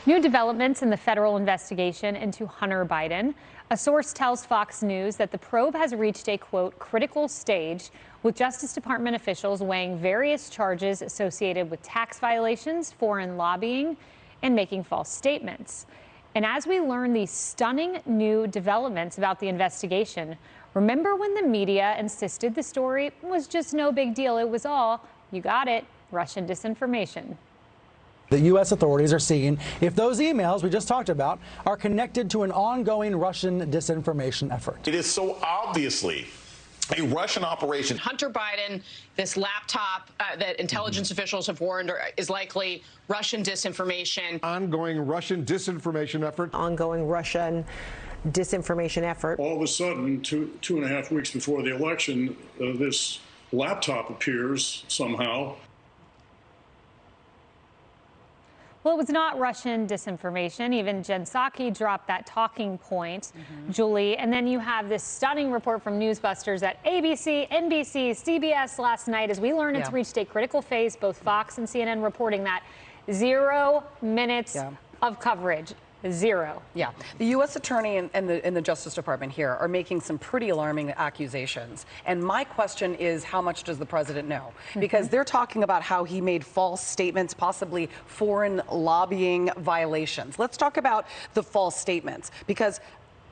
New developments in the federal investigation into Hunter Biden. A source tells Fox News that the probe has reached a, quote, critical stage, with Justice Department officials weighing various charges associated with tax violations, foreign lobbying, and making false statements. And as we learn these stunning new developments about the investigation, remember when the media insisted the story was just no big deal? It was all, you got it, Russian disinformation. The U.S. authorities are seeing if those emails we just talked about are connected to an ongoing Russian disinformation effort. It is so obviously a Russian operation. Hunter Biden, this laptop that intelligence officials have warned is likely Russian disinformation. Ongoing Russian disinformation effort. Ongoing Russian disinformation effort. All of a sudden, two and a half weeks before the election, this laptop appears somehow. Well, it was not Russian disinformation. Even Jen Psaki dropped that talking point, Julie. And then you have this stunning report from Newsbusters that ABC, NBC, CBS last night, as we learn it's reached a critical phase, both Fox and CNN reporting that 0 minutes of coverage. Zero. Yeah. The U.S. Attorney and the Justice Department here are making some pretty alarming accusations. And my question is, how much does the president know? Because they're talking about how he made false statements, possibly foreign lobbying violations. Let's talk about the false statements, because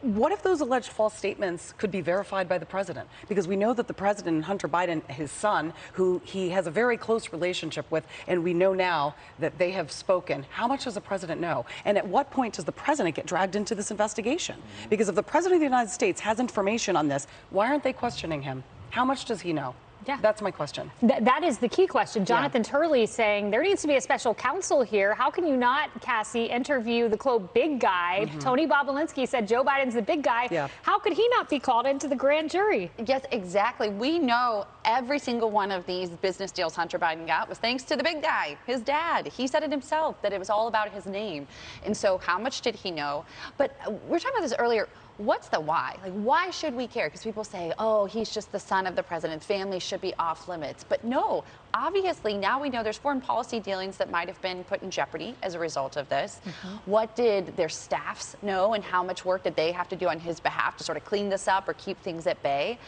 what if those alleged false statements could be verified by the president? Because we know that the president and Hunter Biden, his son, who he has a very close relationship with, and we know now that they have spoken. How much does the president know? And at what point does the president get dragged into this investigation? Because if the president of the United States has information on this, why aren't they questioning him? How much does he know? Yeah. That's my question. That is the key question. Jonathan Turley saying there needs to be a special counsel here. How can you not, Cassie, interview the, quote, big guy? Tony Bobolinsky said Joe Biden's the big guy. How could he not be called into the grand jury? Yes, exactly. We know every single one of these business deals Hunter Biden got was thanks to the big guy, his dad. He said it himself, that it was all about his name. And so how much did he know? But we were talking about this earlier. What's the why? Like, why should we care? Because people say, oh, he's just the son of the president. Family should be off limits. But no, obviously, now we know there's foreign policy dealings that might have been put in jeopardy as a result of this. What did their staffs know, and how much work did they have to do on his behalf to sort of clean this up or keep things at bay?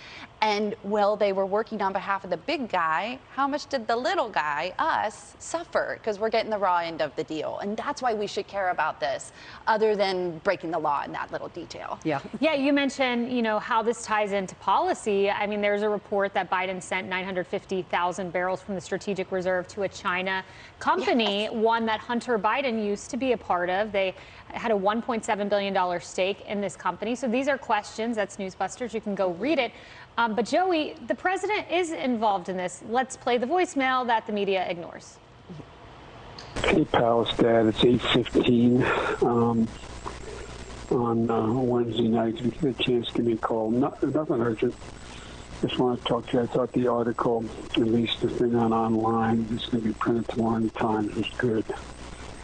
And while they were working on behalf of the big guy, how much did the little guy, us, suffer? Because we're getting the raw end of the deal. And that's why we should care about this, other than breaking the law in that little detail. Yeah, you mentioned, you know, how this ties into policy. I mean, there's a report that Biden sent 950,000 barrels from the strategic reserve to a China company, one that Hunter Biden used to be a part of. They had a $1.7 billion stake in this company. So these are questions. That's Newsbusters. You can go read it. But Joey, the president is involved in this. Let's play the voicemail that the media ignores. Hey, pal, it's Dad. It's 8:15 on Wednesday night. If you get a chance, give me a call. Nothing urgent. Just want to talk to you. I thought the article, at least the thing online, is going to be printed tomorrow in the Times, was good.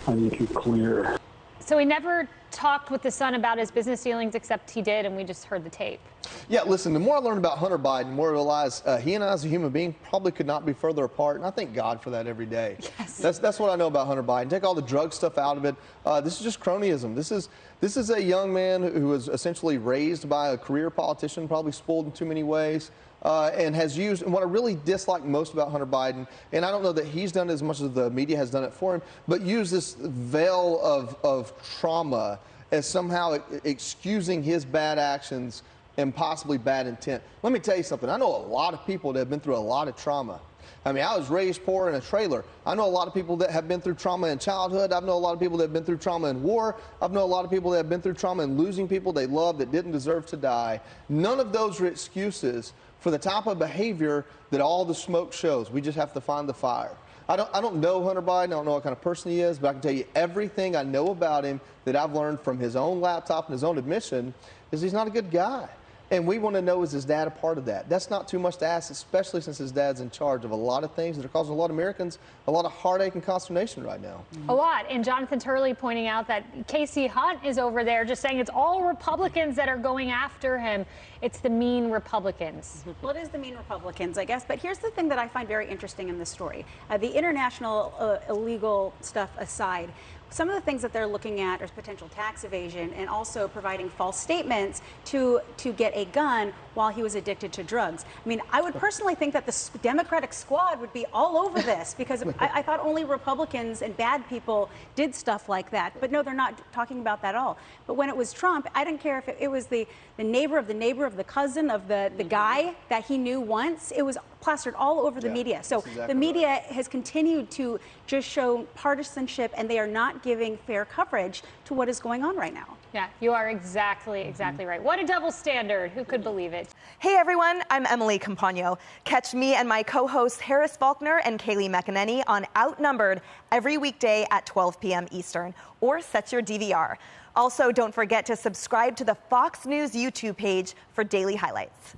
I think it's clear. So he never talked with the son about his business dealings, except he did, and we just heard the tape. Yeah, listen, the more I learn about Hunter Biden, the more I realize he and I as a human being probably could not be further apart, and I thank God for that every day. That's what I know about Hunter Biden. Take all the drug stuff out of it. This is just cronyism. This is a young man who was essentially raised by a career politician, probably spoiled in too many ways, and has used, and what I really dislike most about Hunter Biden, and I don't know that he's done it as much as the media has done it for him, but use this veil of trauma as somehow excusing his bad actions and possibly bad intent. Let me tell you something. I know a lot of people that have been through a lot of trauma. I mean, I was raised poor in a trailer. I know a lot of people that have been through trauma in childhood. I know a lot of people that have been through trauma in war. I know a lot of people that have been through trauma in losing people they love that didn't deserve to die. None of those are excuses for the type of behavior that all the smoke shows. We just have to find the fire. I don't know Hunter Biden. I don't know what kind of person he is, but I can tell you everything I know about him that I've learned from his own laptop and his own admission is he's not a good guy. And we want to know, is his dad a part of that? That's not too much to ask, especially since his dad's in charge of a lot of things that are causing a lot of Americans a lot of heartache and consternation right now. A lot. And Jonathan Turley pointing out that Casey Hunt is over there just saying it's all Republicans that are going after him. It's the mean Republicans. Well, it is the mean Republicans, I guess. But here's the thing that I find very interesting in this story. The international illegal stuff aside, some of the things that they're looking at are potential tax evasion and also providing false statements to get a gun while he was addicted to drugs. I mean, I would personally think that the Democratic squad would be all over this because I thought only Republicans and bad people did stuff like that. But no, they're not talking about that at all. But when it was Trump, I didn't care if it was the neighbor of the cousin of the guy that he knew once. It was plastered all over the media. So exactly the media has continued to just show partisanship, and they are not giving fair coverage to what is going on right now. Yeah, you are exactly right. What a double standard. Who could believe it? Hey everyone, I'm Emily Campagno. Catch me and my co-hosts Harris Faulkner and Kaylee McEnany on Outnumbered every weekday at 12 p.m. Eastern, or set your DVR. Also, don't forget to subscribe to the Fox News YouTube page for daily highlights.